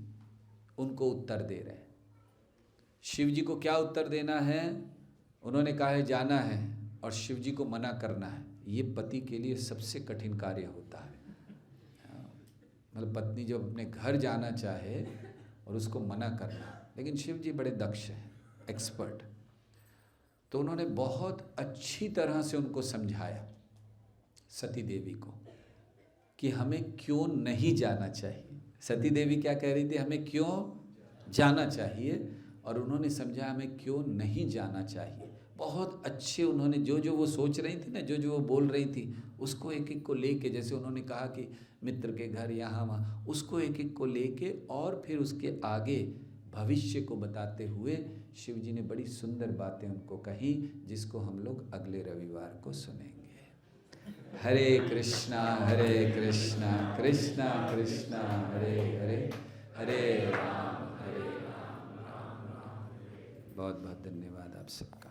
उनको उत्तर दे रहे हैं। शिव जी को क्या उत्तर देना है? उन्होंने कहा है जाना है, और शिव जी को मना करना है। ये पति के लिए सबसे कठिन कार्य होता है। मतलब पत्नी जब अपने घर जाना चाहे और उसको मना करना। लेकिन शिव जी बड़े दक्ष हैं, एक्सपर्ट। तो उन्होंने बहुत अच्छी तरह से उनको समझाया सती देवी को कि हमें क्यों नहीं जाना चाहिए। सती देवी क्या कह रही थी? हमें क्यों जाना चाहिए। और उन्होंने समझा हमें क्यों नहीं जाना चाहिए। बहुत अच्छे उन्होंने जो जो वो सोच रही थी ना, जो जो वो बोल रही थी, उसको एक एक को लेके, जैसे उन्होंने कहा कि मित्र के घर यहाँ वहाँ, उसको एक एक को लेके और फिर उसके आगे भविष्य को बताते हुए शिव जी ने बड़ी सुंदर बातें उनको कही, जिसको हम लोग अगले रविवार को सुनेंगे। हरे कृष्णा कृष्णा कृष्णा हरे हरे, हरे राम राम राम। बहुत बहुत धन्यवाद आप सबका।